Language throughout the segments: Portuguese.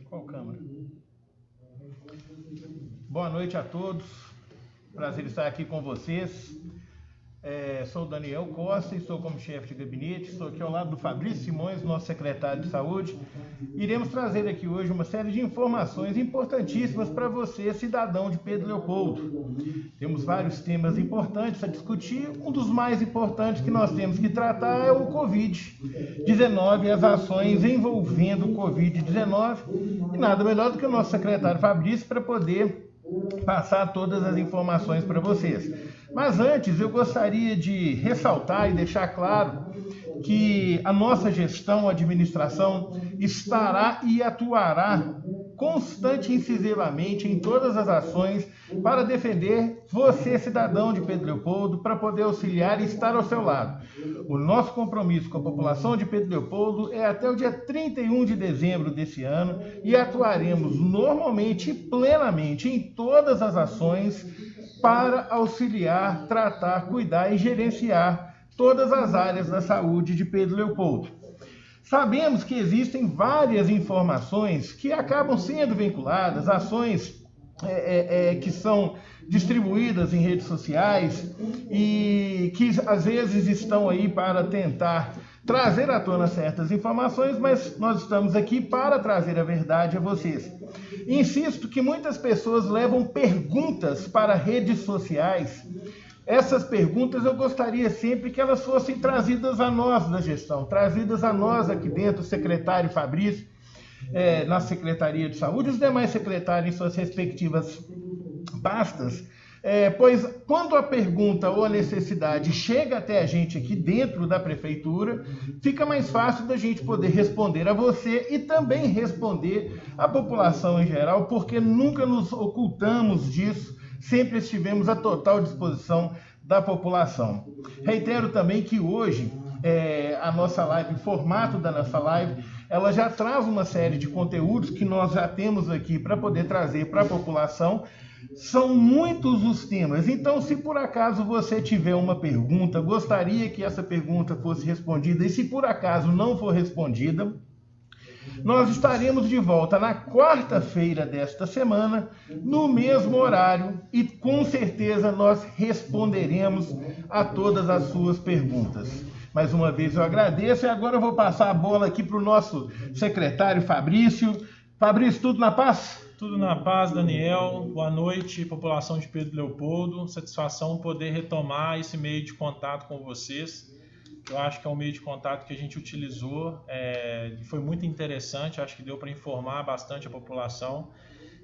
Qual câmera? Boa noite a todos. Prazer estar aqui com vocês. Sou o Daniel Costa e estou como chefe de gabinete. Estou aqui ao lado do Fabrício Simões, nosso secretário de saúde. Iremos trazer aqui hoje uma série de informações importantíssimas para você, cidadão de Pedro Leopoldo. Temos vários temas importantes a discutir. Um dos mais importantes que nós temos que tratar é o Covid-19 e as ações envolvendo o Covid-19. E nada melhor do que o nosso secretário Fabrício para poder passar todas as informações para vocês. Mas antes eu gostaria de ressaltar e deixar claro que a nossa gestão, a administração, estará e atuará constante e incisivamente em todas as ações para defender você, cidadão de Pedro Leopoldo, para poder auxiliar e estar ao seu lado. O nosso compromisso com a população de Pedro Leopoldo é até o dia 31 de dezembro desse ano e atuaremos normalmente e plenamente em todas as ações para auxiliar, tratar, cuidar e gerenciar todas as áreas da saúde de Pedro Leopoldo. Sabemos que existem várias informações que acabam sendo vinculadas, ações que são distribuídas em redes sociais e que às vezes estão aí para tentar trazer à tona certas informações, mas nós estamos aqui para trazer a verdade a vocês. Insisto que muitas pessoas levam perguntas para redes sociais. Essas perguntas eu gostaria sempre que elas fossem trazidas a nós da gestão, trazidas a nós aqui dentro, o secretário Fabrício, na Secretaria de Saúde, os demais secretários em suas respectivas pastas, pois quando a pergunta ou a necessidade chega até a gente aqui dentro da prefeitura, fica mais fácil da gente poder responder a você e também responder à população em geral, porque nunca nos ocultamos disso, sempre estivemos à total disposição da população. Reitero também que hoje a nossa live, o formato da nossa live, ela já traz uma série de conteúdos que nós já temos aqui para poder trazer para a população. São muitos os temas, então se por acaso você tiver uma pergunta, gostaria que essa pergunta fosse respondida, e se por acaso não for respondida, nós estaremos de volta na quarta-feira desta semana, no mesmo horário, e com certeza nós responderemos a todas as suas perguntas. Mais uma vez eu agradeço e agora eu vou passar a bola aqui para o nosso secretário Fabrício. Fabrício, tudo na paz? Tudo na paz, Daniel. Boa noite, população de Pedro Leopoldo. Satisfação poder retomar esse meio de contato com vocês. Eu acho que é um meio de contato que a gente utilizou, foi muito interessante, acho que deu para informar bastante a população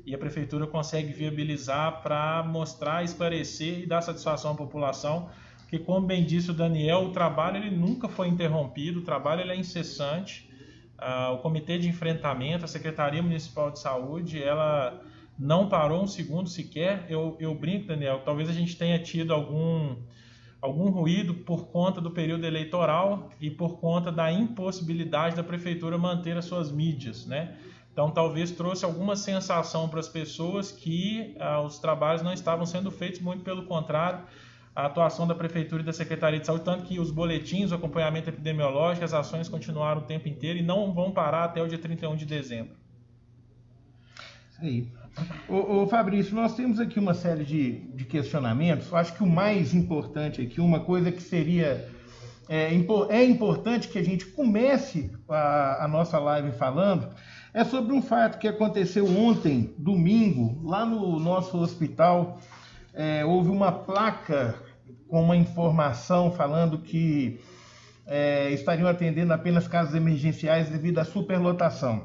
e a prefeitura consegue viabilizar para mostrar, esclarecer e dar satisfação à população, porque como bem disse o Daniel, o trabalho ele nunca foi interrompido, o trabalho ele é incessante. O Comitê de Enfrentamento, a Secretaria Municipal de Saúde, ela não parou um segundo sequer. Eu brinco, Daniel, talvez a gente tenha tido algum ruído por conta do período eleitoral e por conta da impossibilidade da prefeitura manter as suas mídias, né? Então talvez trouxe alguma sensação para as pessoas que os trabalhos não estavam sendo feitos, muito pelo contrário, a atuação da prefeitura e da Secretaria de Saúde, tanto que os boletins, o acompanhamento epidemiológico, as ações continuaram o tempo inteiro e não vão parar até o dia 31 de dezembro. Isso aí. Ô Fabrício, nós temos aqui uma série de questionamentos. Eu acho que o mais importante aqui, uma coisa que seria importante que a gente comece a nossa live falando, é sobre um fato que aconteceu ontem, domingo, lá no nosso hospital. Houve uma placa com uma informação falando que estariam atendendo apenas casos emergenciais devido à superlotação.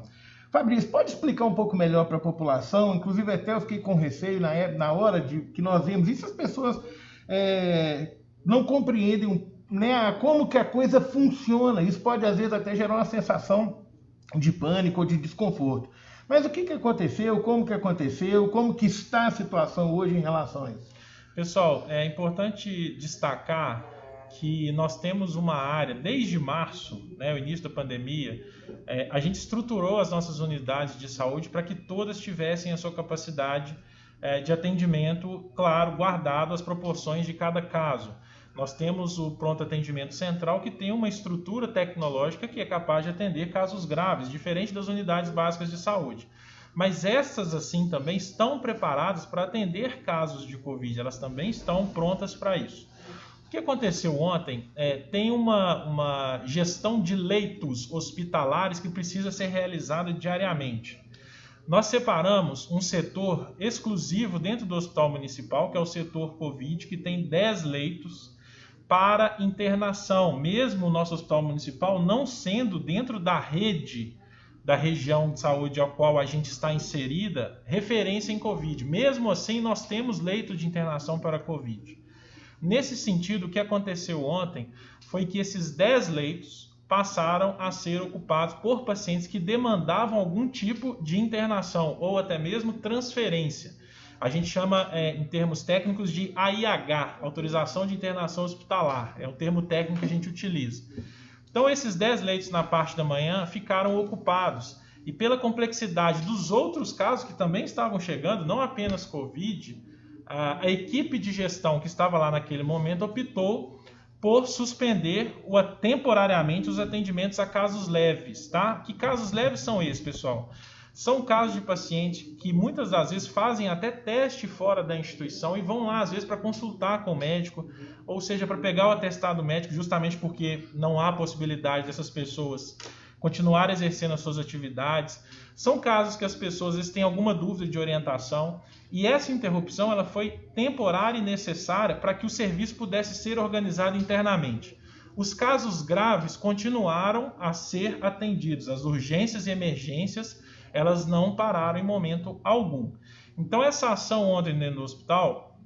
Fabrício, pode explicar um pouco melhor para a população? Inclusive até eu fiquei com receio na hora de que nós vimos isso, as pessoas não compreendem, né, como que a coisa funciona. Isso pode às vezes até gerar uma sensação de pânico ou de desconforto. Mas o que aconteceu? Como que está a situação hoje em relação a isso? Pessoal, é importante destacar que nós temos uma área, desde março, né, o início da pandemia, a gente estruturou as nossas unidades de saúde para que todas tivessem a sua capacidade de atendimento, claro, guardado as proporções de cada caso. Nós temos o pronto atendimento central, que tem uma estrutura tecnológica que é capaz de atender casos graves, diferente das unidades básicas de saúde. Mas essas, assim, também estão preparadas para atender casos de Covid, elas também estão prontas para isso. O que aconteceu ontem tem uma gestão de leitos hospitalares que precisa ser realizada diariamente. Nós separamos um setor exclusivo dentro do Hospital Municipal, que é o setor Covid, que tem 10 leitos para internação, mesmo o nosso Hospital Municipal não sendo dentro da rede da região de saúde a qual a gente está inserida, referência em Covid. Mesmo assim, nós temos leito de internação para Covid. Nesse sentido, o que aconteceu ontem foi que esses 10 leitos passaram a ser ocupados por pacientes que demandavam algum tipo de internação ou até mesmo transferência. A gente chama, em termos técnicos, de AIH, Autorização de Internação Hospitalar. É um termo técnico que a gente utiliza. Então, esses 10 leitos na parte da manhã ficaram ocupados. E pela complexidade dos outros casos que também estavam chegando, não apenas Covid, a equipe de gestão que estava lá naquele momento optou por suspender temporariamente os atendimentos a casos leves, tá? Que casos leves são esses, pessoal? São casos de pacientes que muitas das vezes fazem até teste fora da instituição e vão lá, às vezes, para consultar com o médico, ou seja, para pegar o atestado médico, justamente porque não há possibilidade dessas pessoas continuar exercendo as suas atividades. São casos que as pessoas às vezes têm alguma dúvida de orientação e essa interrupção ela foi temporária e necessária para que o serviço pudesse ser organizado internamente. Os casos graves continuaram a ser atendidos, as urgências e emergências elas não pararam em momento algum. Então essa ação ontem dentro do hospital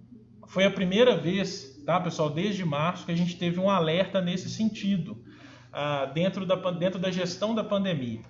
foi a primeira vez, tá, pessoal, desde março que a gente teve um alerta nesse sentido, dentro da gestão da pandemia.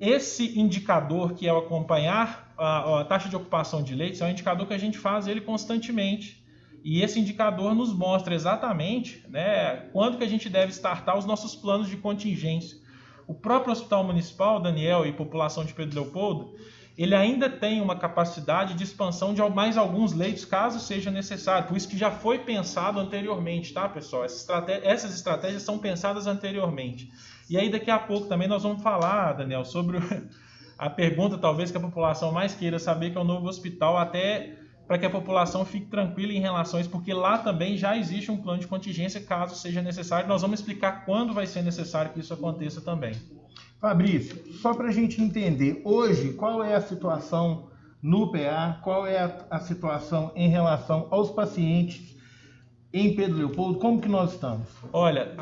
Esse indicador que é o acompanhar a taxa de ocupação de leitos é um indicador que a gente faz ele constantemente. E esse indicador nos mostra exatamente, né, quando que a gente deve startar os nossos planos de contingência. O próprio Hospital Municipal, Daniel, e população de Pedro Leopoldo, ele ainda tem uma capacidade de expansão de mais alguns leitos, caso seja necessário. Por isso que já foi pensado anteriormente, tá, pessoal? Essas estratégias são pensadas anteriormente. E aí, daqui a pouco também nós vamos falar, Daniel, sobre a pergunta talvez que a população mais queira saber, que é o novo hospital, até para que a população fique tranquila em relação a isso, porque lá também já existe um plano de contingência, caso seja necessário. Nós vamos explicar quando vai ser necessário que isso aconteça também. Fabrício, só para a gente entender, hoje, qual é a situação no PA, qual é a situação em relação aos pacientes em Pedro Leopoldo, como que nós estamos? Olha,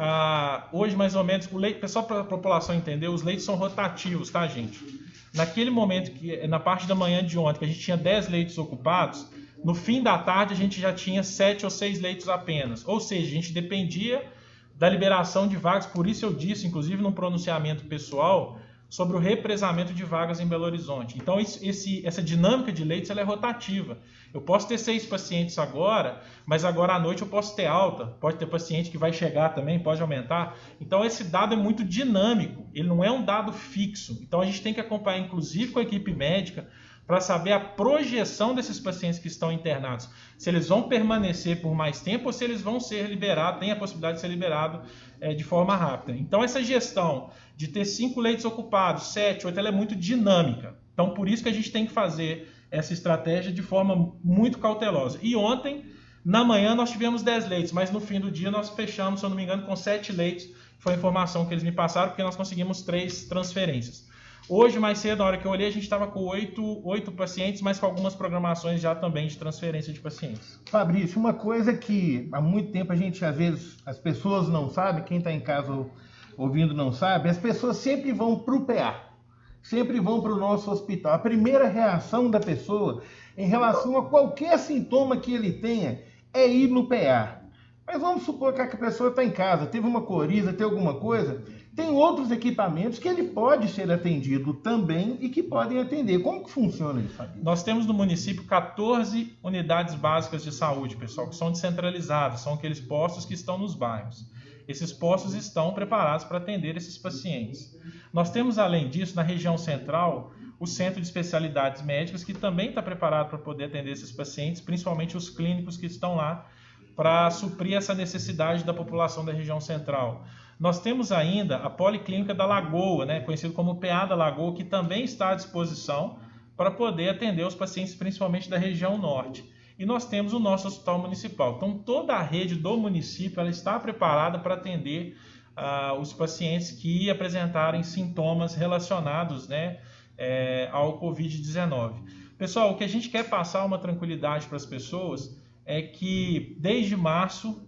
hoje mais ou menos, só para a população entender, os leitos são rotativos, tá, gente? Naquele momento, na parte da manhã de ontem, que a gente tinha 10 leitos ocupados, no fim da tarde a gente já tinha 7 ou 6 leitos apenas. Ou seja, a gente dependia da liberação de vagas, por isso eu disse, inclusive num pronunciamento pessoal, sobre o represamento de vagas em Belo Horizonte. Então, essa dinâmica de leitos ela é rotativa. Eu posso ter 6 pacientes agora, mas agora à noite eu posso ter alta. Pode ter paciente que vai chegar também, pode aumentar. Então, esse dado é muito dinâmico. Ele não é um dado fixo. Então, a gente tem que acompanhar, inclusive, com a equipe médica, para saber a projeção desses pacientes que estão internados. Se eles vão permanecer por mais tempo ou se eles vão ser liberados, tem a possibilidade de ser liberado de forma rápida. Então, essa gestão de ter 5 leitos ocupados, 7, 8, ela é muito dinâmica. Então, por isso que a gente tem que fazer essa estratégia de forma muito cautelosa. E ontem, na manhã, nós tivemos 10 leitos, mas no fim do dia nós fechamos, se eu não me engano, com 7 leitos. Foi a informação que eles me passaram, porque nós conseguimos 3 transferências. Hoje, mais cedo, na hora que eu olhei, a gente estava com 8 pacientes, mas com algumas programações já também de transferência de pacientes. Fabrício, uma coisa que há muito tempo a gente, às vezes, as pessoas não sabem, quem está em casa ouvindo não sabe, as pessoas sempre vão para o PA, sempre vão para o nosso hospital. A primeira reação da pessoa em relação a qualquer sintoma que ele tenha é ir no PA. Mas vamos supor que a pessoa está em casa, teve uma coriza, teve alguma coisa, tem outros equipamentos que ele pode ser atendido também e que podem atender. Como que funciona isso, Fabrício? Nós temos no município 14 unidades básicas de saúde, pessoal, que são descentralizadas, são aqueles postos que estão nos bairros. Esses postos estão preparados para atender esses pacientes. Nós temos, além disso, na região central, o Centro de Especialidades Médicas, que também está preparado para poder atender esses pacientes, principalmente os clínicos que estão lá, para suprir essa necessidade da população da região central. Nós temos ainda a Policlínica da Lagoa, né, conhecido como PA da Lagoa, que também está à disposição para poder atender os pacientes, principalmente da região norte. E nós temos o nosso hospital municipal. Então, toda a rede do município ela está preparada para atender os pacientes que apresentarem sintomas relacionados, né, ao Covid-19. Pessoal, o que a gente quer passar uma tranquilidade para as pessoas é que desde março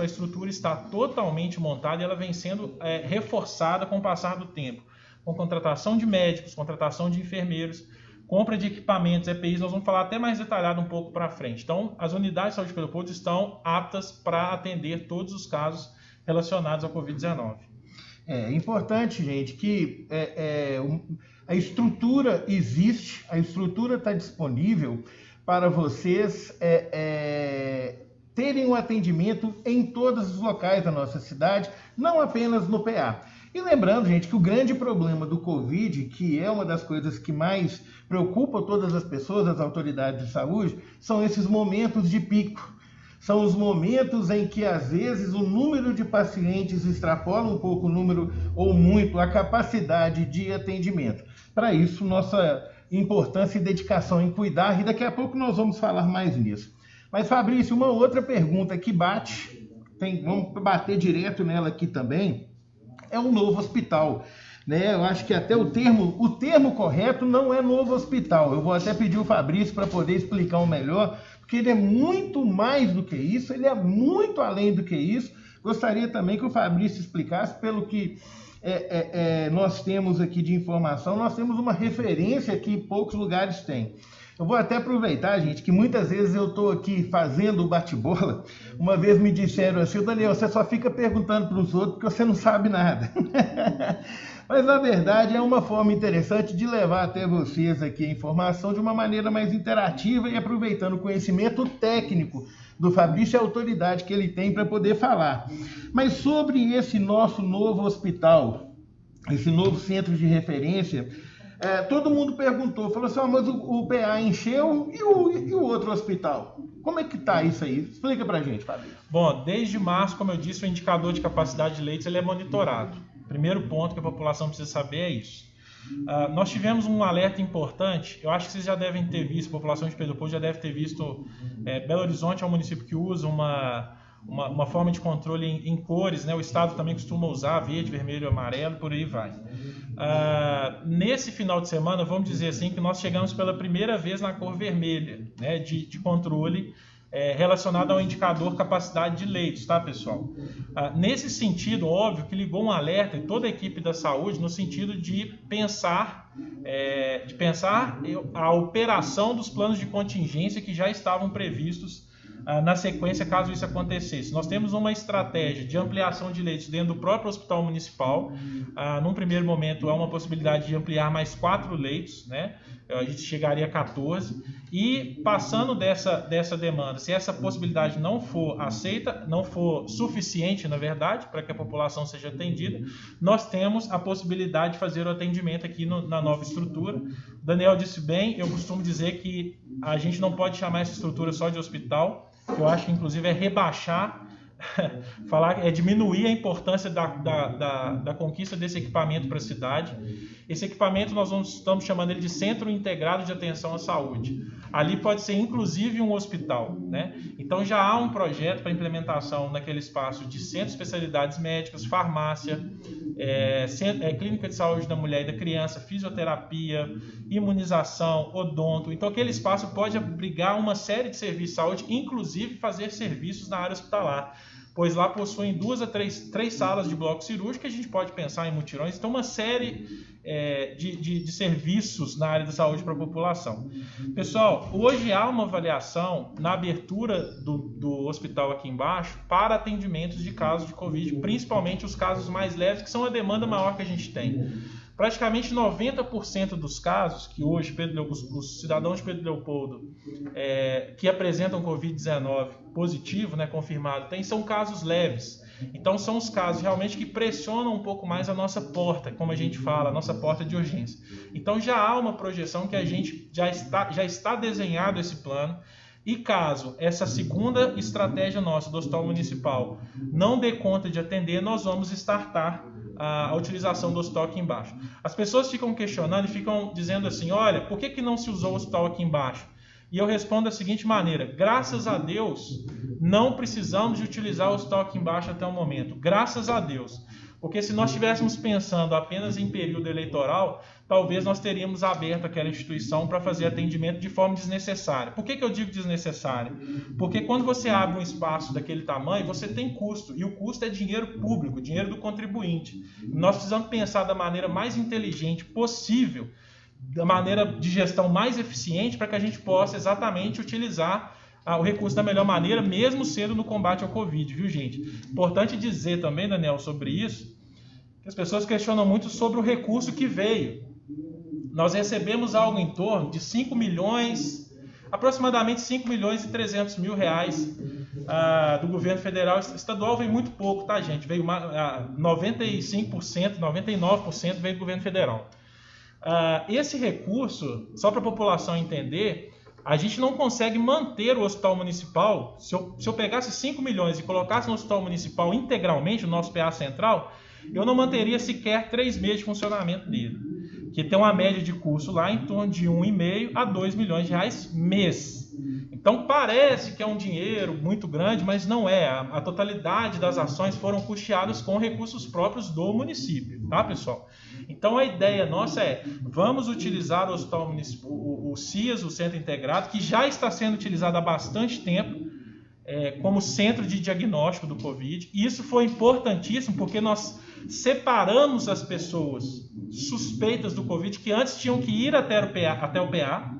a estrutura está totalmente montada e ela vem sendo reforçada com o passar do tempo, com contratação de médicos, contratação de enfermeiros, compra de equipamentos, EPIs, nós vamos falar até mais detalhado um pouco para frente. Então, as unidades de saúde de Pedro Leopoldo estão aptas para atender todos os casos relacionados ao Covid-19. É importante, gente, que a estrutura existe, a estrutura está disponível para vocês terem um atendimento em todos os locais da nossa cidade, não apenas no PA. E lembrando, gente, que o grande problema do Covid, que é uma das coisas que mais preocupa todas as pessoas, as autoridades de saúde, são esses momentos de pico. São os momentos em que, às vezes, o número de pacientes extrapola um pouco o número ou muito a capacidade de atendimento. Para isso, nossa importância e dedicação em cuidar, e daqui a pouco nós vamos falar mais nisso. Mas, Fabrício, uma outra pergunta que vamos bater direto nela aqui também, é um novo hospital, né? Eu acho que até o termo correto não é novo hospital. Eu vou até pedir o Fabrício para poder explicar o melhor, porque ele é muito mais do que isso, ele é muito além do que isso. Gostaria também que o Fabrício explicasse, pelo que nós temos aqui de informação, nós temos uma referência que poucos lugares têm. Eu vou até aproveitar, gente, que muitas vezes eu estou aqui fazendo o bate-bola. Uma vez me disseram assim: Daniel, você só fica perguntando para os outros porque você não sabe nada. Mas, na verdade, é uma forma interessante de levar até vocês aqui a informação de uma maneira mais interativa e aproveitando o conhecimento técnico do Fabrício e a autoridade que ele tem para poder falar. Mas sobre esse nosso novo hospital, esse novo centro de referência, todo mundo perguntou, falou assim: mas o PA encheu e o outro hospital? Como é que está isso aí? Explica para a gente, Fabrício. Bom, desde março, como eu disse, o indicador de capacidade de leitos ele é monitorado. Primeiro ponto que a população precisa saber é isso. Nós tivemos um alerta importante, eu acho que vocês já devem ter visto, a população de Pedro Leopoldo já deve ter visto, Belo Horizonte é um município que usa uma forma de controle em cores, né? O estado também costuma usar verde, vermelho, amarelo, por aí vai. Nesse final de semana, vamos dizer assim, que nós chegamos pela primeira vez na cor vermelha, né? de controle relacionado ao indicador capacidade de leitos, tá, pessoal? Nesse sentido, óbvio que ligou um alerta em toda a equipe da saúde no sentido de pensar a operação dos planos de contingência que já estavam previstos na sequência, caso isso acontecesse. Nós temos uma estratégia de ampliação de leitos dentro do próprio hospital municipal. Num primeiro momento, há uma possibilidade de ampliar mais 4 leitos, né? A gente chegaria a 14. E passando dessa demanda, se essa possibilidade não for aceita, não for suficiente, na verdade, para que a população seja atendida, nós temos a possibilidade de fazer o atendimento aqui na nova estrutura. O Daniel disse bem, eu costumo dizer que a gente não pode chamar essa estrutura só de hospital, que eu acho que inclusive é rebaixar, diminuir a importância da conquista desse equipamento para a cidade. Esse equipamento nós estamos chamando ele de Centro Integrado de Atenção à Saúde. Ali pode ser inclusive um hospital, né? Então já há um projeto para implementação naquele espaço de centro de especialidades médicas, farmácia, clínica de saúde da mulher e da criança, fisioterapia, imunização, odonto. Então aquele espaço pode abrigar uma série de serviços de saúde, inclusive fazer serviços na área hospitalar, pois lá possuem 2 a 3 salas de bloco cirúrgico que a gente pode pensar em mutirões. Então, uma série de serviços na área da saúde para a população. Pessoal, hoje há uma avaliação na abertura do hospital aqui embaixo para atendimentos de casos de Covid, principalmente os casos mais leves, que são a demanda maior que a gente tem. Praticamente 90% dos casos que hoje os cidadãos de Pedro Leopoldo que apresentam Covid-19 positivo, né, confirmado, são casos leves. Então são os casos realmente que pressionam um pouco mais a nossa porta, como a gente fala, a nossa porta de urgência. Então já há uma projeção que a gente já está desenhado esse plano. E caso essa segunda estratégia nossa do Hospital Municipal não dê conta de atender, nós vamos startar a utilização do hospital aqui embaixo. As pessoas ficam questionando e ficam dizendo assim, olha, por que não se usou o hospital aqui embaixo? E eu respondo da seguinte maneira, graças a Deus, não precisamos de utilizar o hospital aqui embaixo até o momento. Graças a Deus. Porque se nós estivéssemos pensando apenas em período eleitoral, talvez nós teríamos aberto aquela instituição para fazer atendimento de forma desnecessária. Por que eu digo desnecessária? Porque quando você abre um espaço daquele tamanho, você tem custo. E o custo é dinheiro público, dinheiro do contribuinte. Nós precisamos pensar da maneira mais inteligente possível, da maneira de gestão mais eficiente, para que a gente possa exatamente utilizar o recurso da melhor maneira, mesmo sendo no combate ao Covid, viu, gente? Importante dizer também, Daniel, sobre isso, que as pessoas questionam muito sobre o recurso que veio. Nós recebemos algo em torno de 5 milhões, aproximadamente 5 milhões e 300 mil reais do governo federal. Estadual veio muito pouco, tá, gente? Veio 95%, 99% veio do governo federal. Esse recurso, só para a população entender, a gente não consegue manter o hospital municipal. Se eu pegasse 5 milhões e colocasse no hospital municipal integralmente, o nosso PA central, eu não manteria sequer 3 meses de funcionamento dele, que tem uma média de custo lá em torno de 1,5 a 2 milhões de reais mês. Então parece que é um dinheiro muito grande, mas não é. A totalidade das ações foram custeadas com recursos próprios do município, tá, pessoal? Então a ideia nossa é, vamos utilizar o hospital municipal, o CIAS, o Centro Integrado, que já está sendo utilizado há bastante tempo, como centro de diagnóstico do Covid. E isso foi importantíssimo porque nós separamos as pessoas suspeitas do Covid, que antes tinham que ir até o PA.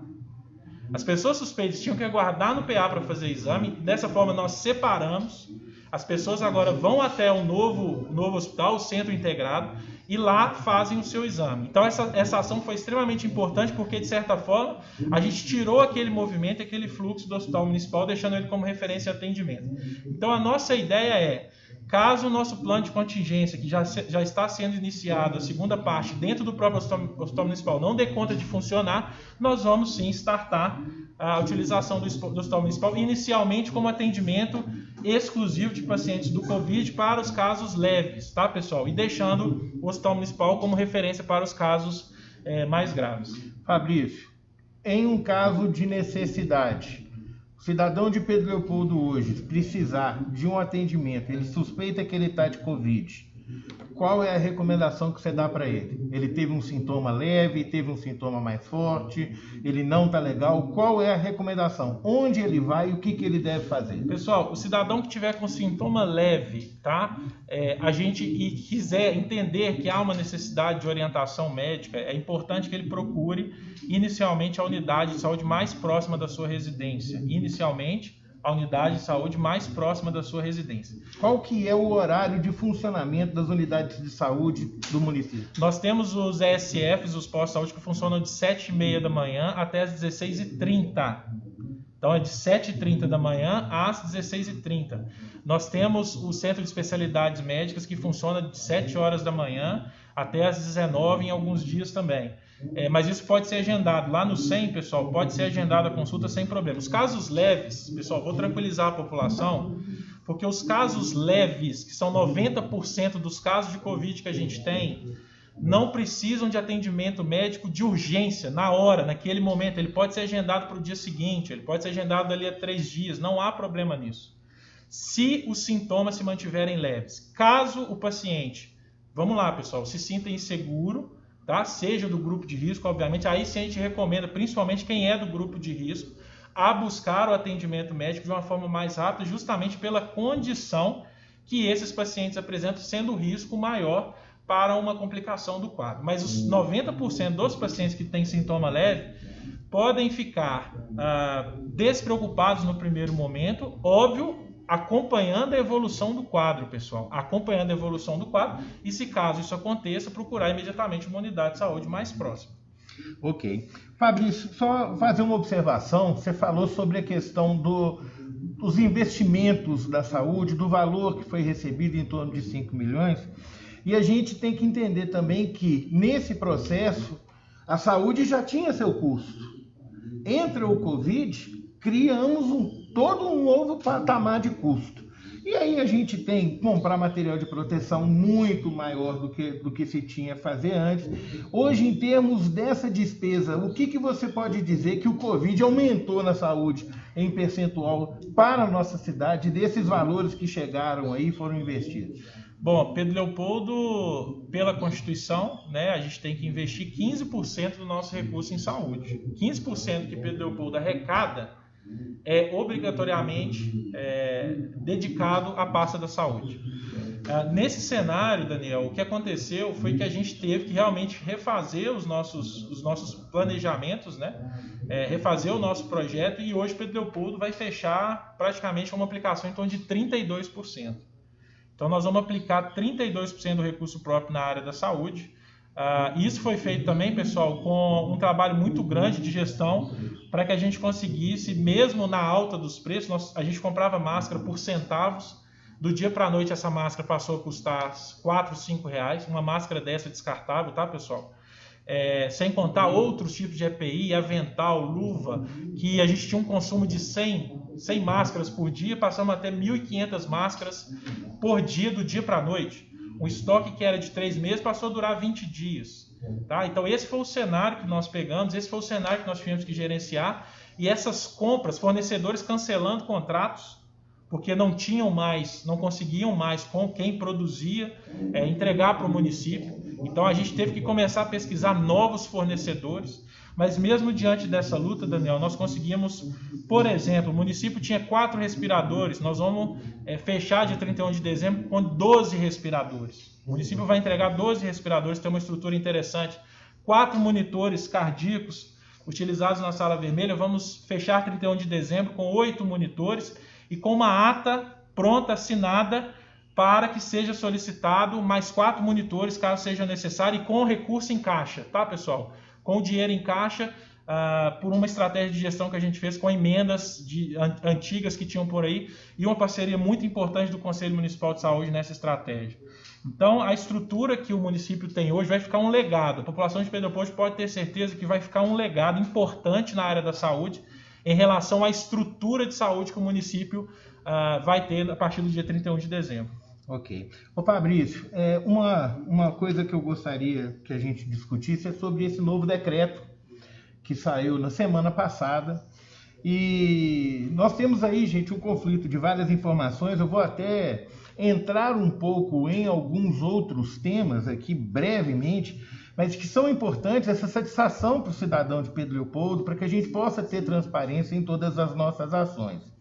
As pessoas suspeitas tinham que aguardar no PA para fazer exame. Dessa forma nós separamos. As pessoas agora vão até o novo hospital, o Centro Integrado, e lá fazem o seu exame. Então essa ação foi extremamente importante porque, de certa forma, a gente tirou aquele movimento, aquele fluxo do Hospital Municipal, deixando ele como referência de atendimento. Então a nossa ideia é, caso o nosso plano de contingência, que já está sendo iniciado, a segunda parte, dentro do próprio Hospital Municipal, não dê conta de funcionar, nós vamos sim startar a utilização do Hospital Municipal, inicialmente como atendimento exclusivo de pacientes do Covid para os casos leves, tá, pessoal? E deixando o Hospital Municipal como referência para os casos mais graves. Fabrício, em um caso de necessidade, o cidadão de Pedro Leopoldo hoje precisar de um atendimento, ele suspeita que ele está de Covid, qual é a recomendação que você dá para ele? Ele teve um sintoma leve, teve um sintoma mais forte, ele não está legal, qual é a recomendação? Onde ele vai e o que ele deve fazer? Pessoal, o cidadão que tiver com sintoma leve, tá? E quiser entender que há uma necessidade de orientação médica, é importante que ele procure inicialmente a unidade de saúde mais próxima da sua residência. Inicialmente, a unidade de saúde mais próxima da sua residência. Qual que é o horário de funcionamento das unidades de saúde do município? Nós temos os ESFs, os postos de saúde, que funcionam de 7h30 da manhã até as 16h30. Então é de 7h30 da manhã às 16h30. Nós temos o Centro de Especialidades Médicas, que funciona de 7 horas da manhã até as 19h em alguns dias também. Mas isso pode ser agendado. Lá no SEM, pessoal, pode ser agendada a consulta sem problema. Os casos leves, pessoal, vou tranquilizar a população, porque os casos leves, que são 90% dos casos de Covid que a gente tem, não precisam de atendimento médico de urgência, na hora, naquele momento. Ele pode ser agendado para o dia seguinte, ele pode ser agendado ali a 3 dias, não há problema nisso. Se os sintomas se mantiverem leves. Caso o paciente, vamos lá, pessoal, se sinta inseguro, tá? Seja do grupo de risco, obviamente, aí sim a gente recomenda, principalmente quem é do grupo de risco, a buscar o atendimento médico de uma forma mais rápida, justamente pela condição que esses pacientes apresentam, sendo o risco maior para uma complicação do quadro. Mas os 90% dos pacientes que têm sintoma leve podem ficar despreocupados no primeiro momento, óbvio, acompanhando a evolução do quadro, pessoal. Acompanhando a evolução do quadro e, se caso isso aconteça, procurar imediatamente uma unidade de saúde mais próxima. Ok. Fabrício, só fazer uma observação. Você falou sobre a questão os investimentos da saúde, do valor que foi recebido em torno de 5 milhões, e a gente tem que entender também que, nesse processo, a saúde já tinha seu custo. Entra o Covid, criamos todo um novo patamar de custo. E aí a gente tem que comprar material de proteção muito maior do que se tinha a fazer antes. Hoje, em termos dessa despesa, o que você pode dizer que o Covid aumentou na saúde em percentual para a nossa cidade, desses valores que chegaram aí e foram investidos? Bom, Pedro Leopoldo, pela Constituição, né, a gente tem que investir 15% do nosso recurso em saúde. 15% que Pedro Leopoldo arrecada é obrigatoriamente dedicado à pasta da saúde. Nesse cenário, Daniel, o que aconteceu foi que a gente teve que realmente refazer os nossos planejamentos, né? Refazer o nosso projeto, e hoje Pedro Leopoldo vai fechar praticamente uma aplicação em torno de 32%. Então nós vamos aplicar 32% do recurso próprio na área da saúde. Isso foi feito também, pessoal, com um trabalho muito grande de gestão para que a gente conseguisse, mesmo na alta dos preços, a gente comprava máscara por centavos. Do dia para a noite essa máscara passou a custar R$4, R$5, uma máscara dessa descartável, tá, pessoal? Sem contar outros tipos de EPI, avental, luva, que a gente tinha um consumo de 100 máscaras por dia, passamos até 1.500 máscaras por dia, do dia para a noite. Um estoque que era de 3 meses passou a durar 20 dias. Tá? Então esse foi o cenário que nós pegamos, esse foi o cenário que nós tivemos que gerenciar, e essas compras, fornecedores cancelando contratos, porque não conseguiam mais com quem produzia entregar para o município. Então a gente teve que começar a pesquisar novos fornecedores, mas mesmo diante dessa luta, Daniel, nós conseguimos, por exemplo, o município tinha 4 respiradores, nós vamos fechar de 31 de dezembro com 12 respiradores. O município vai entregar 12 respiradores, tem uma estrutura interessante, 4 monitores cardíacos utilizados na Sala Vermelha, vamos fechar 31 de dezembro com 8 monitores e com uma ata pronta, assinada, para que seja solicitado mais 4 monitores, caso seja necessário, e com recurso em caixa, tá, pessoal? Com o dinheiro em caixa, por uma estratégia de gestão que a gente fez com emendas antigas que tinham por aí, e uma parceria muito importante do Conselho Municipal de Saúde nessa estratégia. Então, a estrutura que o município tem hoje vai ficar um legado. A população de Pedro Leopoldo pode ter certeza que vai ficar um legado importante na área da saúde, em relação à estrutura de saúde que o município vai ter a partir do dia 31 de dezembro. Ok. Ô Fabrício, uma coisa que eu gostaria que a gente discutisse é sobre esse novo decreto que saiu na semana passada. E nós temos aí, gente, um conflito de várias informações. Eu vou até entrar um pouco em alguns outros temas aqui brevemente, mas que são importantes, essa satisfação para o cidadão de Pedro Leopoldo, para que a gente possa ter transparência em todas as nossas ações.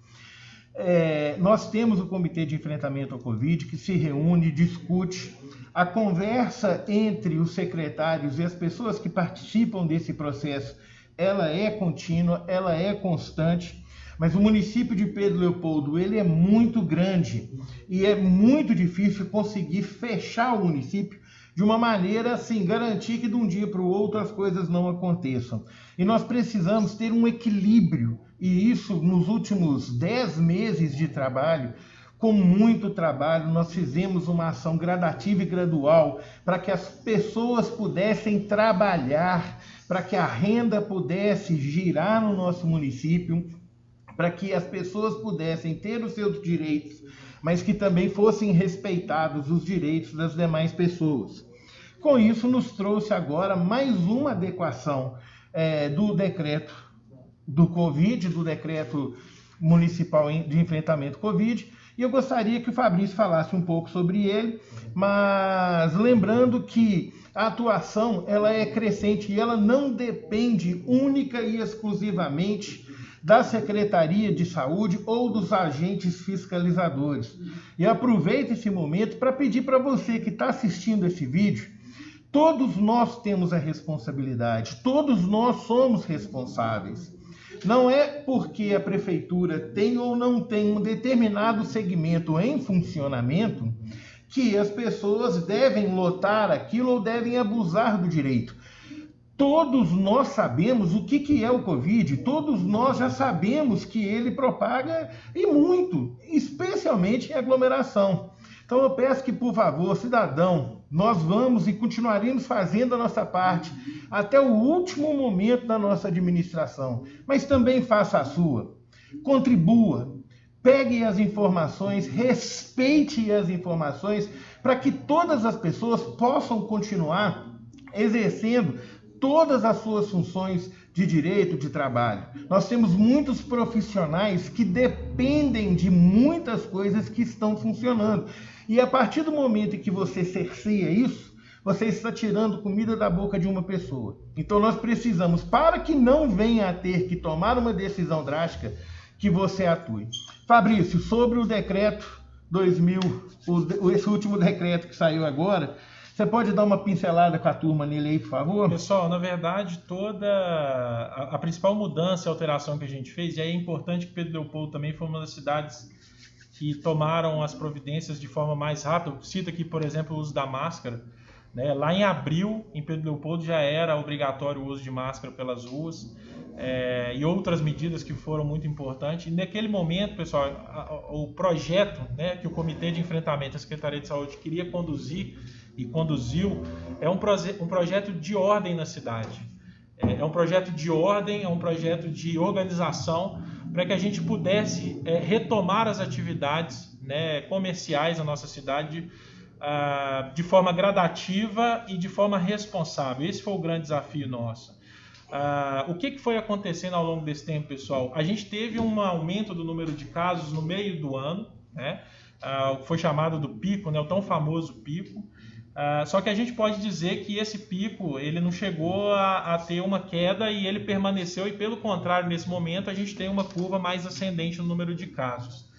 Nós temos o Comitê de Enfrentamento ao Covid, que se reúne, discute. A conversa entre os secretários e as pessoas que participam desse processo, ela é contínua, ela é constante, mas o município de Pedro Leopoldo, ele é muito grande e é muito difícil conseguir fechar o município de uma maneira assim, garantir que de um dia para o outro as coisas não aconteçam. E nós precisamos ter um equilíbrio, e isso nos últimos 10 meses de trabalho, com muito trabalho, nós fizemos uma ação gradativa e gradual para que as pessoas pudessem trabalhar, para que a renda pudesse girar no nosso município, para que as pessoas pudessem ter os seus direitos, mas que também fossem respeitados os direitos das demais pessoas. Com isso, nos trouxe agora mais uma adequação do decreto do Covid, do decreto municipal de enfrentamento Covid, e eu gostaria que o Fabrício falasse um pouco sobre ele, mas lembrando que a atuação ela é crescente e ela não depende única e exclusivamente da Secretaria de Saúde ou dos agentes fiscalizadores. E aproveito esse momento para pedir para você que está assistindo esse vídeo, todos nós temos a responsabilidade, todos nós somos responsáveis. Não é porque a prefeitura tem ou não tem um determinado segmento em funcionamento que as pessoas devem lotar aquilo ou devem abusar do direito. Todos nós sabemos o que é o Covid, todos nós já sabemos que ele propaga e muito, especialmente em aglomeração. Então eu peço que, por favor, cidadão, nós vamos e continuaremos fazendo a nossa parte até o último momento da nossa administração, mas também faça a sua. Contribua, pegue as informações, respeite as informações, para que todas as pessoas possam continuar exercendo todas as suas funções de direito, de trabalho. Nós temos muitos profissionais que dependem de muitas coisas que estão funcionando. E a partir do momento em que você cerceia isso, você está tirando comida da boca de uma pessoa. Então nós precisamos, para que não venha a ter que tomar uma decisão drástica, que você atue. Fabrício, sobre o decreto 2000, esse último decreto que saiu agora, você pode dar uma pincelada com a turma nele aí, por favor? Pessoal, na verdade, toda a principal mudança e alteração que a gente fez, e é importante que Pedro Leopoldo também foi uma das cidades que tomaram as providências de forma mais rápida. Cito aqui, por exemplo, o uso da máscara. Né? Lá em abril, em Pedro Leopoldo, já era obrigatório o uso de máscara pelas ruas, e outras medidas que foram muito importantes. E naquele momento, pessoal, o projeto, né, que o Comitê de Enfrentamento da Secretaria de Saúde queria conduzir e conduziu, é um projeto de ordem na cidade. É um projeto de ordem, é um projeto de organização para que a gente pudesse retomar as atividades, né, comerciais da nossa cidade de forma gradativa e de forma responsável. Esse foi o grande desafio nosso. O que foi acontecendo ao longo desse tempo, pessoal? A gente teve um aumento do número de casos no meio do ano, né? Foi chamado do pico, né? O tão famoso pico. Só que a gente pode dizer que esse pico ele não chegou a ter uma queda e ele permaneceu, e pelo contrário, nesse momento a gente tem uma curva mais ascendente no número de casos.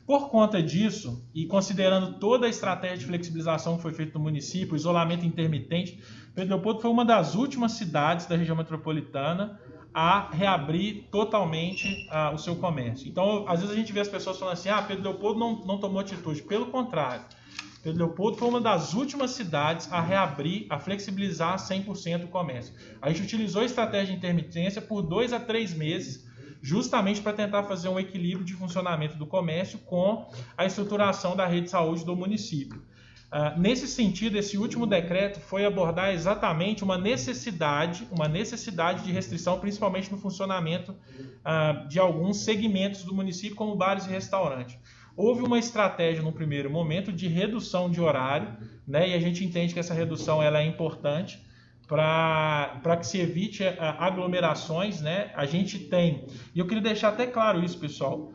Por conta disso, e considerando toda a estratégia de flexibilização que foi feita no município, o isolamento intermitente, Pedro Leopoldo foi uma das últimas cidades da região metropolitana a reabrir totalmente o seu comércio. Então, às vezes a gente vê as pessoas falando assim, Pedro Leopoldo não tomou atitude. Pelo contrário, Pedro Leopoldo foi uma das últimas cidades a reabrir, a flexibilizar 100% o comércio. A gente utilizou a estratégia de intermitência por 2 a 3 meses, justamente para tentar fazer um equilíbrio de funcionamento do comércio com a estruturação da rede de saúde do município. Nesse sentido, esse último decreto foi abordar exatamente uma necessidade de restrição, principalmente no funcionamento de alguns segmentos do município, como bares e restaurantes. Houve uma estratégia no primeiro momento de redução de horário, né, e a gente entende que essa redução ela é importante para que se evite aglomerações, né? A gente tem, e eu queria deixar até claro isso, pessoal,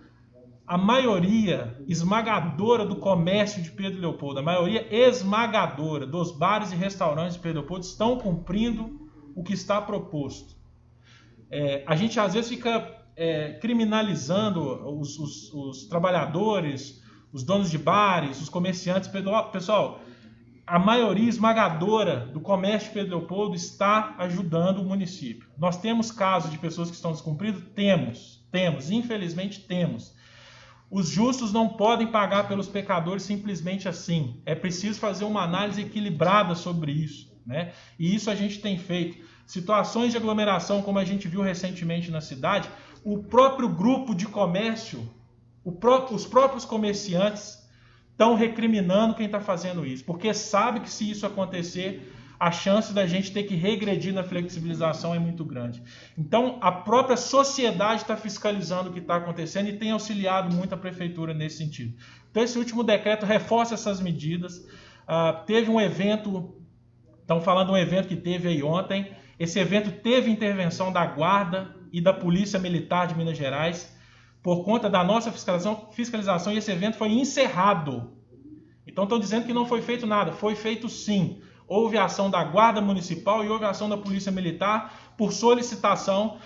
a maioria esmagadora do comércio de Pedro Leopoldo, a maioria esmagadora dos bares e restaurantes de Pedro Leopoldo estão cumprindo o que está proposto. A gente às vezes fica criminalizando os trabalhadores, os donos de bares, os comerciantes. Pessoal, a maioria esmagadora do comércio de Pedro Leopoldo está ajudando o município. Nós temos casos de pessoas que estão descumprindo? Temos, infelizmente temos. Os justos não podem pagar pelos pecadores simplesmente assim. É preciso fazer uma análise equilibrada sobre isso, né? E isso a gente tem feito. Situações de aglomeração, como a gente viu recentemente na cidade, o próprio grupo de comércio, os próprios comerciantes estão recriminando quem está fazendo isso, porque sabe que se isso acontecer, a chance da gente ter que regredir na flexibilização é muito grande. Então, a própria sociedade está fiscalizando o que está acontecendo e tem auxiliado muito a prefeitura nesse sentido. Então, esse último decreto reforça essas medidas. Teve um evento, estão falando de um evento que teve aí ontem. Esse evento teve intervenção da Guarda e da Polícia Militar de Minas Gerais, por conta da nossa fiscalização, e esse evento foi encerrado. Então estão dizendo que não foi feito nada. Foi feito sim. Houve ação da Guarda Municipal e houve ação da Polícia Militar por solicitação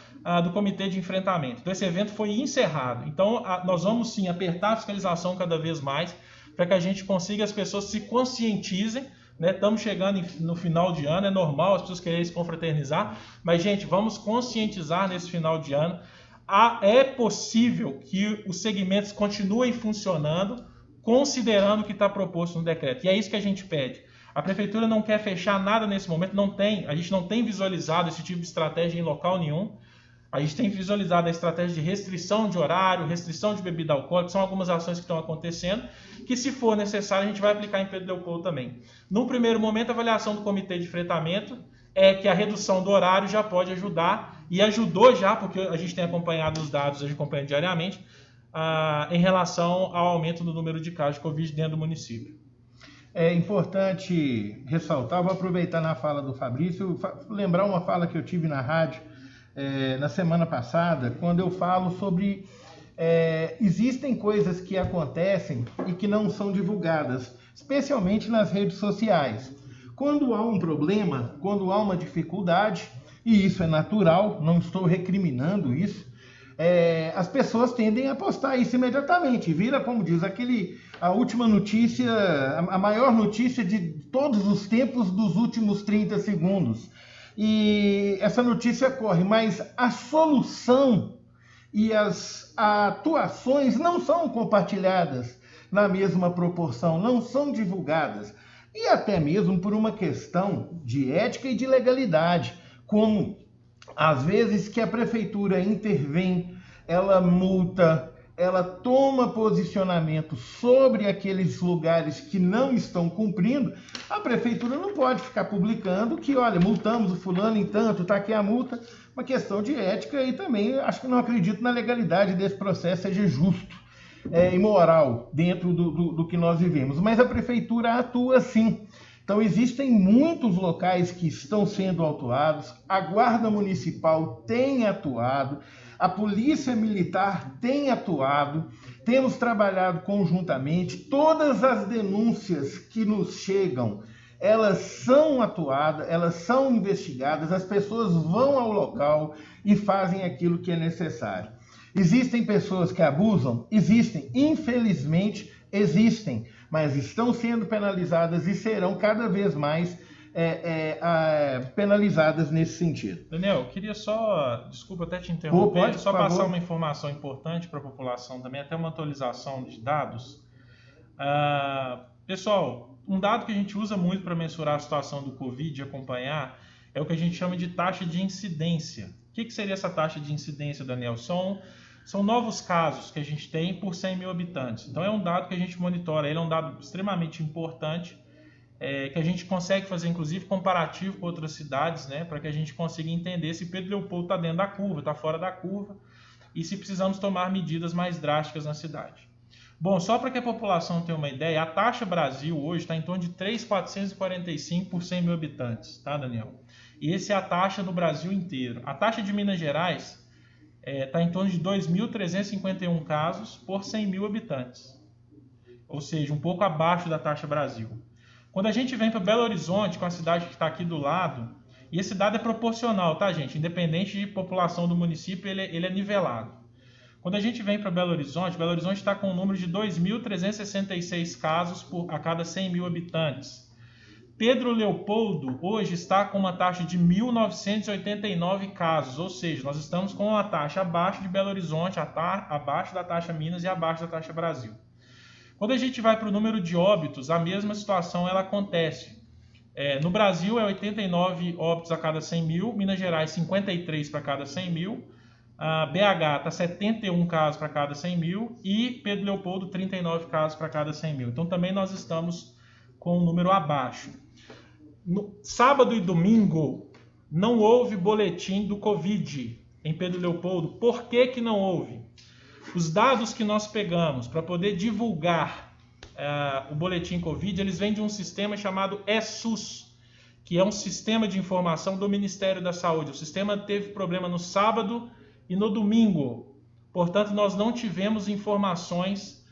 do Comitê de Enfrentamento. Então esse evento foi encerrado. Então nós vamos sim apertar a fiscalização cada vez mais para que a gente consiga, as pessoas se conscientizem, né? Estamos chegando no final de ano, é normal as pessoas quererem se confraternizar, mas gente, vamos conscientizar nesse final de ano. É possível que os segmentos continuem funcionando, considerando o que está proposto no decreto. E é isso que a gente pede. A prefeitura não quer fechar nada nesse momento, a gente não tem visualizado esse tipo de estratégia em local nenhum. A gente tem visualizado a estratégia de restrição de horário, restrição de bebida alcoólica, são algumas ações que estão acontecendo, que se for necessário a gente vai aplicar em Pedro Leopoldo também. Num primeiro momento, a avaliação do comitê de fretamento é que a redução do horário já pode ajudar, e ajudou já, porque a gente tem acompanhado os dados, a gente acompanha diariamente, em relação ao aumento do número de casos de Covid dentro do município. É importante ressaltar, vou aproveitar na fala do Fabrício, lembrar uma fala que eu tive na rádio na semana passada, quando eu falo sobre existem coisas que acontecem e que não são divulgadas, especialmente nas redes sociais. Quando há um problema, quando há uma dificuldade, e isso é natural, não estou recriminando isso, as pessoas tendem a postar isso imediatamente, vira, como diz, a última notícia, a maior notícia de todos os tempos dos últimos 30 segundos. E essa notícia corre, mas a solução e as atuações não são compartilhadas na mesma proporção, não são divulgadas. E até mesmo por uma questão de ética e de legalidade, como às vezes que a prefeitura intervém, ela multa, ela toma posicionamento sobre aqueles lugares que não estão cumprindo, a prefeitura não pode ficar publicando que, olha, multamos o fulano em tanto, está aqui a multa. Uma questão de ética e também acho que não acredito na legalidade desse processo seja justo e moral dentro do que nós vivemos. Mas a prefeitura atua sim. Então existem muitos locais que estão sendo autuados, a Guarda Municipal tem atuado, a Polícia Militar tem atuado, temos trabalhado conjuntamente, todas as denúncias que nos chegam, elas são atuadas, elas são investigadas, as pessoas vão ao local e fazem aquilo que é necessário. Existem pessoas que abusam? Existem, infelizmente existem, mas estão sendo penalizadas e serão cada vez mais penalizadas nesse sentido. Daniel, eu queria só, desculpa até te interromper, pode, só passar uma informação importante para a população também, até uma atualização de dados. Pessoal, um dado que a gente usa muito para mensurar a situação do Covid e acompanhar é o que a gente chama de taxa de incidência. O que seria essa taxa de incidência, Daniel? São novos casos que a gente tem por 100 mil habitantes. Então é um dado que a gente monitora, ele é um dado extremamente importante, que a gente consegue fazer inclusive comparativo com outras cidades, né, para que a gente consiga entender se Pedro Leopoldo está dentro da curva, está fora da curva, e se precisamos tomar medidas mais drásticas na cidade. Bom, só para que a população tenha uma ideia, a taxa Brasil hoje está em torno de 3.445 por 100 mil habitantes, tá, Daniel? E essa é a taxa do Brasil inteiro. A taxa de Minas Gerais está em torno de 2.351 casos por 100 mil habitantes, ou seja, um pouco abaixo da taxa Brasil. Quando a gente vem para Belo Horizonte, com a cidade que está aqui do lado, e esse dado é proporcional, tá, gente? Independente de população do município, ele é nivelado. Quando a gente vem para Belo Horizonte está com um número de 2.366 casos a cada 100 mil habitantes. Pedro Leopoldo hoje está com uma taxa de 1.989 casos, ou seja, nós estamos com uma taxa abaixo de Belo Horizonte, abaixo da taxa Minas e abaixo da taxa Brasil. Quando a gente vai para o número de óbitos, a mesma situação ela acontece. No Brasil é 89 óbitos a cada 100 mil, Minas Gerais 53 para cada 100 mil, BH está 71 casos para cada 100 mil e Pedro Leopoldo 39 casos para cada 100 mil. Então também nós estamos com um número abaixo. No sábado e domingo não houve boletim do Covid em Pedro Leopoldo. Por que não houve? Os dados que nós pegamos para poder divulgar o boletim Covid, eles vêm de um sistema chamado ESUS, que é um sistema de informação do Ministério da Saúde. O sistema teve problema no sábado e no domingo. Portanto, nós não tivemos informações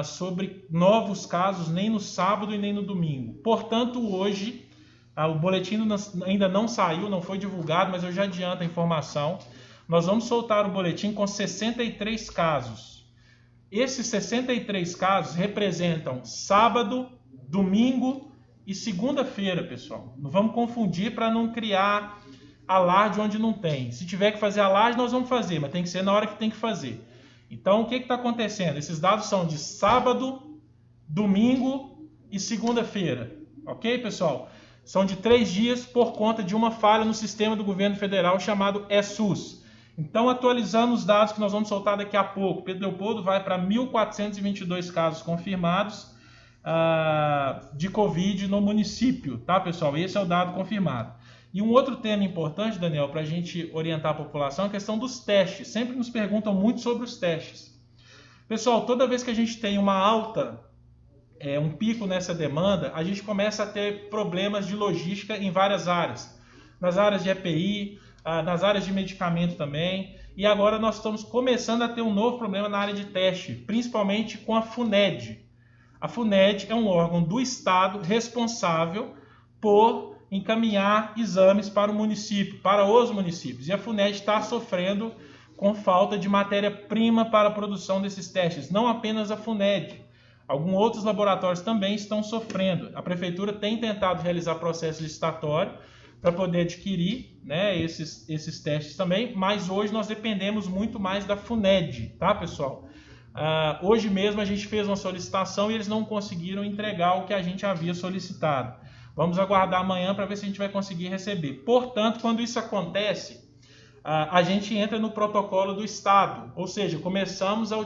sobre novos casos nem no sábado e nem no domingo. Portanto, hoje, o boletim ainda não saiu, não foi divulgado, mas eu já adianto a informação. Nós vamos soltar o boletim com 63 casos. Esses 63 casos representam sábado, domingo e segunda-feira, pessoal. Não vamos confundir para não criar alarde onde não tem. Se tiver que fazer alarde, nós vamos fazer, mas tem que ser na hora que tem que fazer. Então, o que está acontecendo? Esses dados são de sábado, domingo e segunda-feira. Ok, pessoal? São de 3 dias por conta de uma falha no sistema do governo federal chamado ESUS. Então, atualizando os dados que nós vamos soltar daqui a pouco, Pedro Leopoldo vai para 1.422 casos confirmados de Covid no município, tá, pessoal? Esse é o dado confirmado. E um outro tema importante, Daniel, para a gente orientar a população é a questão dos testes. Sempre nos perguntam muito sobre os testes. Pessoal, toda vez que a gente tem uma alta, um pico nessa demanda, a gente começa a ter problemas de logística em várias áreas. Nas áreas de EPI, nas áreas de medicamento também. E agora nós estamos começando a ter um novo problema na área de teste, principalmente com a FUNED. A FUNED é um órgão do Estado responsável por encaminhar exames para o município, para os municípios. E a FUNED está sofrendo com falta de matéria-prima para a produção desses testes. Não apenas a FUNED. Alguns outros laboratórios também estão sofrendo. A prefeitura tem tentado realizar processo licitatório para poder adquirir, né, esses testes também, mas hoje nós dependemos muito mais da FUNED, tá, pessoal? Hoje mesmo a gente fez uma solicitação e eles não conseguiram entregar o que a gente havia solicitado. Vamos aguardar amanhã para ver se a gente vai conseguir receber. Portanto, quando isso acontece, a gente entra no protocolo do Estado, ou seja, começamos a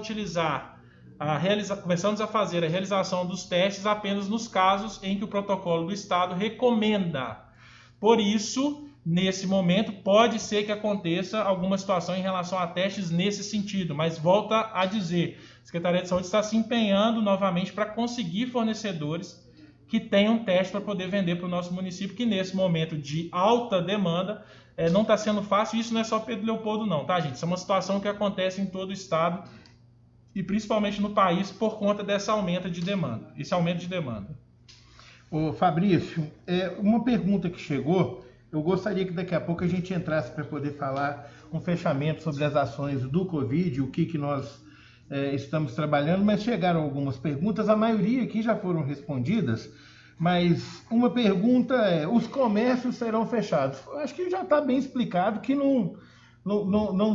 fazer a realização dos testes apenas nos casos em que o protocolo do Estado recomenda. Por isso, nesse momento, pode ser que aconteça alguma situação em relação a testes nesse sentido, mas volta a dizer, a Secretaria de Saúde está se empenhando novamente para conseguir fornecedores que tenham teste para poder vender para o nosso município, que nesse momento de alta demanda não está sendo fácil. Isso não é só Pedro Leopoldo não, tá, gente? Isso é uma situação que acontece em todo o estado e principalmente no país por conta desse aumento de demanda. Ô Fabrício, uma pergunta que chegou, eu gostaria que daqui a pouco a gente entrasse para poder falar um fechamento sobre as ações do Covid, o que nós estamos trabalhando, mas chegaram algumas perguntas, a maioria aqui já foram respondidas, mas uma pergunta os comércios serão fechados? Eu acho que já está bem explicado que não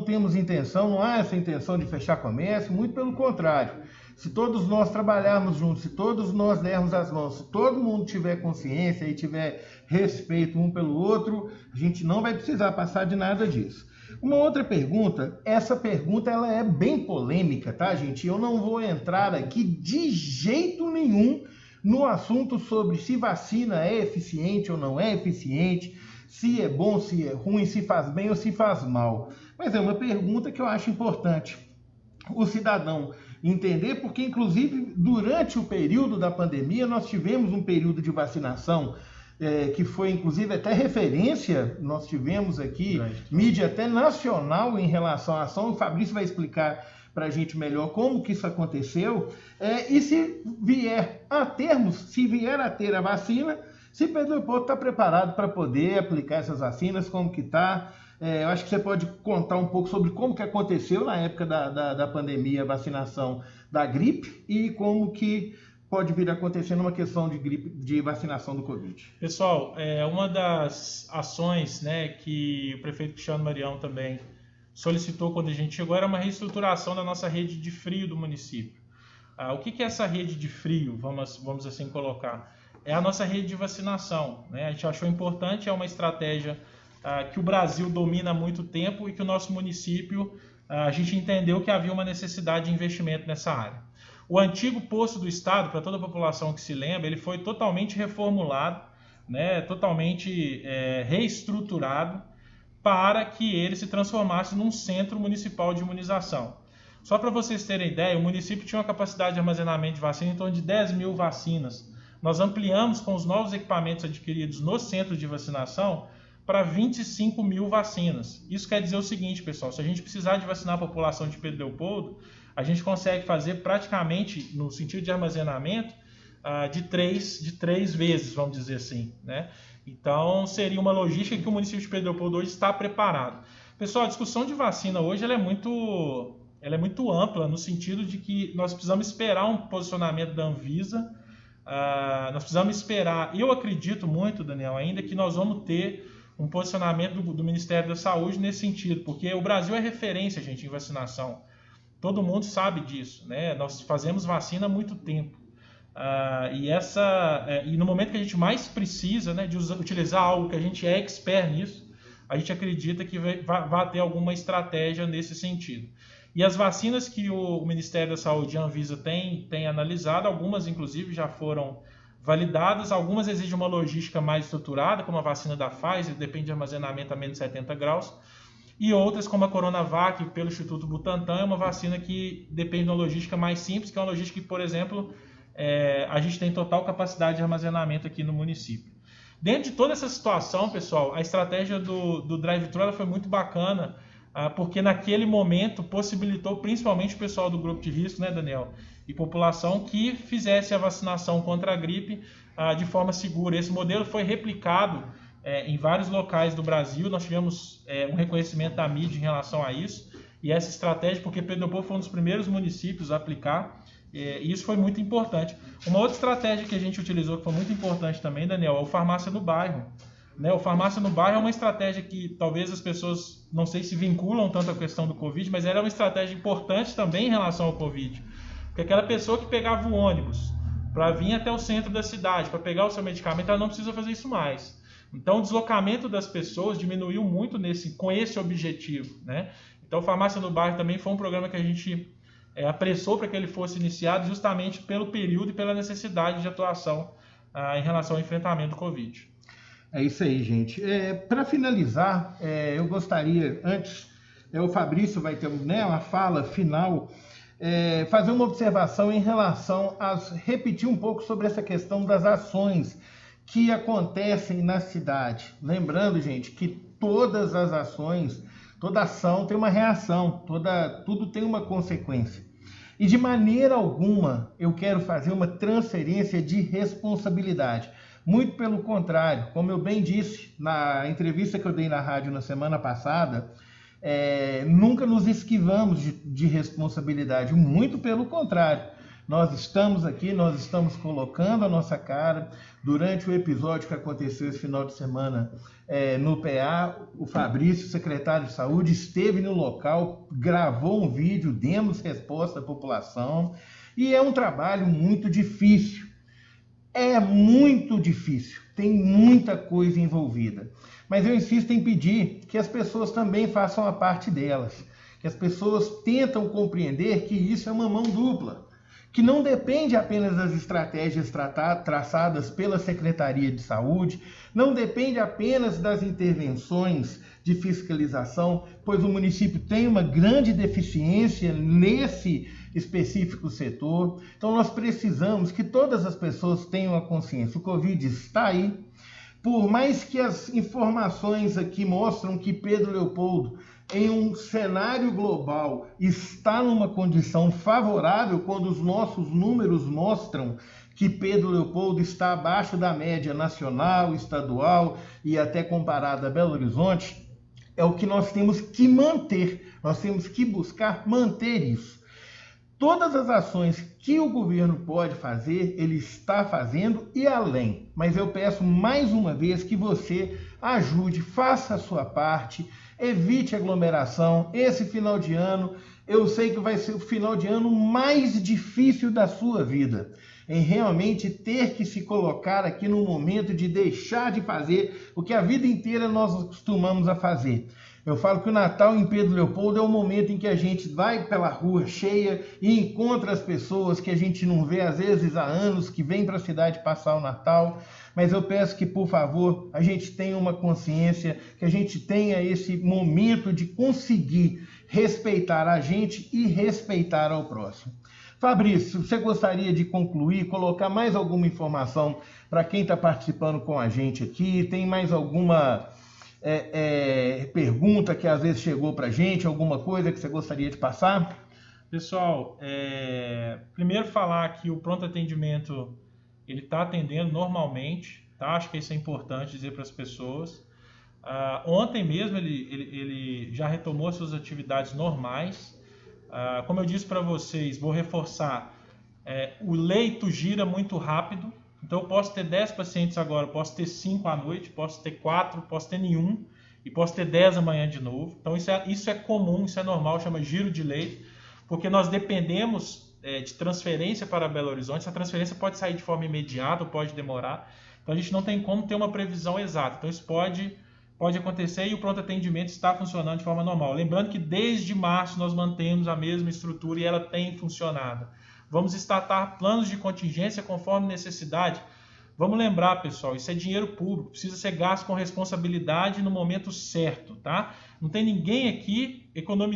temos intenção, não há essa intenção de fechar comércio, muito pelo contrário. Se todos nós trabalharmos juntos, se todos nós dermos as mãos, se todo mundo tiver consciência e tiver respeito um pelo outro, a gente não vai precisar passar de nada disso. Uma outra pergunta, essa pergunta ela é bem polêmica, tá, gente? Eu não vou entrar aqui de jeito nenhum no assunto sobre se vacina é eficiente ou não é eficiente, se é bom, se é ruim, se faz bem ou se faz mal. Mas é uma pergunta que eu acho importante o cidadão entender, porque inclusive durante o período da pandemia nós tivemos um período de vacinação que foi inclusive até referência, nós tivemos aqui mídia até nacional em relação à ação, o Fabrício vai explicar para a gente melhor como que isso aconteceu, e se vier a ter a vacina, se Pedro Leopoldo está preparado para poder aplicar essas vacinas, como que está. Eu acho que você pode contar um pouco sobre como que aconteceu na época da pandemia a vacinação da gripe e como que pode vir a acontecer numa questão de vacinação do Covid. Pessoal, uma das ações, né, que o prefeito Cristiano Marião também solicitou quando a gente chegou era uma reestruturação da nossa rede de frio do município. O que é essa rede de frio, vamos assim colocar? É a nossa rede de vacinação, né? A gente achou importante, é uma estratégia que o Brasil domina há muito tempo e que o nosso município, a gente entendeu que havia uma necessidade de investimento nessa área. O antigo posto do Estado, para toda a população que se lembra, ele foi totalmente reformulado, né, totalmente reestruturado para que ele se transformasse num centro municipal de imunização. Só para vocês terem ideia, o município tinha uma capacidade de armazenamento de vacina em torno de 10 mil vacinas. Nós ampliamos com os novos equipamentos adquiridos no centro de vacinação para 25 mil vacinas. Isso quer dizer o seguinte, pessoal, se a gente precisar de vacinar a população de Pedro Leopoldo, a gente consegue fazer praticamente, no sentido de armazenamento, de três vezes, vamos dizer assim, né? Então, seria uma logística que o município de Pedro Leopoldo hoje está preparado. Pessoal, a discussão de vacina hoje ela é muito ampla, no sentido de que nós precisamos esperar um posicionamento da Anvisa, nós precisamos esperar, eu acredito muito, Daniel, ainda que nós vamos ter um posicionamento do Ministério da Saúde nesse sentido, porque o Brasil é referência, gente, em vacinação. Todo mundo sabe disso, né? Nós fazemos vacina há muito tempo. E no momento que a gente mais precisa, né, de utilizar algo que a gente é expert nisso, a gente acredita que vai ter alguma estratégia nesse sentido. E as vacinas que o Ministério da Saúde e a Anvisa tem analisado, algumas inclusive já foram validadas, algumas exigem uma logística mais estruturada, como a vacina da Pfizer, depende de armazenamento a menos de 70 graus, e outras, como a Coronavac, pelo Instituto Butantan, é uma vacina que depende de uma logística mais simples, que é uma logística que, por exemplo, a gente tem total capacidade de armazenamento aqui no município. Dentro de toda essa situação, pessoal, a estratégia do drive-thru foi muito bacana, porque naquele momento possibilitou principalmente o pessoal do grupo de risco, né, Daniel, e população que fizesse a vacinação contra a gripe de forma segura. Esse modelo foi replicado em vários locais do Brasil, nós tivemos um reconhecimento da mídia em relação a isso, e essa estratégia, porque Pedro Leopoldo foi um dos primeiros municípios a aplicar, e isso foi muito importante. Uma outra estratégia que a gente utilizou, que foi muito importante também, Daniel, é o Farmácia no Bairro. O Farmácia no Bairro é uma estratégia que talvez as pessoas, não sei se vinculam tanto a questão do Covid, mas era uma estratégia importante também em relação ao Covid. Porque aquela pessoa que pegava o ônibus para vir até o centro da cidade, para pegar o seu medicamento, ela não precisa fazer isso mais. Então, o deslocamento das pessoas diminuiu muito com esse objetivo, né? Então, Farmácia no Bairro também foi um programa que a gente apressou para que ele fosse iniciado justamente pelo período e pela necessidade de atuação em relação ao enfrentamento do Covid. É isso aí, gente. Para finalizar, eu gostaria, antes, o Fabrício vai ter uma fala final, fazer uma observação em relação a repetir um pouco sobre essa questão das ações que acontecem na cidade. Lembrando, gente, que todas as ações, toda ação tem uma reação, tudo tem uma consequência. E de maneira alguma eu quero fazer uma transferência de responsabilidade. Muito pelo contrário, como eu bem disse na entrevista que eu dei na rádio na semana passada, nunca nos esquivamos de responsabilidade, muito pelo contrário. Nós estamos aqui, nós estamos colocando a nossa cara. Durante o episódio que aconteceu esse final de semana no PA, o Fabrício, secretário de Saúde, esteve no local, gravou um vídeo, demos resposta à população, e é um trabalho muito difícil. É muito difícil, tem muita coisa envolvida. Mas eu insisto em pedir que as pessoas também façam a parte delas, que as pessoas tentam compreender que isso é uma mão dupla, que não depende apenas das estratégias traçadas pela Secretaria de Saúde, não depende apenas das intervenções de fiscalização, pois o município tem uma grande deficiência nesse específico setor. Então nós precisamos que todas as pessoas tenham a consciência. O Covid está aí. Por mais que as informações aqui mostram que Pedro Leopoldo, em um cenário global, está numa condição favorável, quando os nossos números mostram que Pedro Leopoldo está abaixo da média nacional, estadual e até comparada a Belo Horizonte, é o que nós temos que manter, nós temos que buscar manter isso. Todas as ações que o governo pode fazer, ele está fazendo e além. Mas eu peço mais uma vez que você ajude, faça a sua parte, evite aglomeração. Esse final de ano, eu sei que vai ser o final de ano mais difícil da sua vida, em realmente ter que se colocar aqui no momento de deixar de fazer o que a vida inteira nós acostumamos a fazer. Eu falo que o Natal em Pedro Leopoldo é o momento em que a gente vai pela rua cheia e encontra as pessoas que a gente não vê às vezes há anos, que vêm para a cidade passar o Natal. Mas eu peço que, por favor, a gente tenha uma consciência, que a gente tenha esse momento de conseguir respeitar a gente e respeitar ao próximo. Fabrício, você gostaria de concluir, colocar mais alguma informação para quem está participando com a gente aqui? Tem mais alguma pergunta que às vezes chegou para a gente, alguma coisa que você gostaria de passar? Pessoal, primeiro falar que o pronto atendimento ele está atendendo normalmente, tá? Acho que isso é importante dizer para as pessoas. Ontem mesmo ele já retomou suas atividades normais. Como eu disse para vocês, vou reforçar, o leito gira muito rápido. Então eu posso ter 10 pacientes agora, posso ter 5 à noite, posso ter 4, posso ter nenhum e posso ter 10 amanhã de novo. Então isso é comum, isso é normal, chama giro de leito, porque nós dependemos de transferência para Belo Horizonte. Essa transferência pode sair de forma imediata ou pode demorar. Então a gente não tem como ter uma previsão exata. Então isso pode acontecer e o pronto atendimento está funcionando de forma normal. Lembrando que desde março nós mantemos a mesma estrutura e ela tem funcionado. Vamos estatar planos de contingência conforme necessidade. Vamos lembrar, pessoal, isso é dinheiro público, precisa ser gasto com responsabilidade no momento certo, tá? Não tem ninguém aqui economizando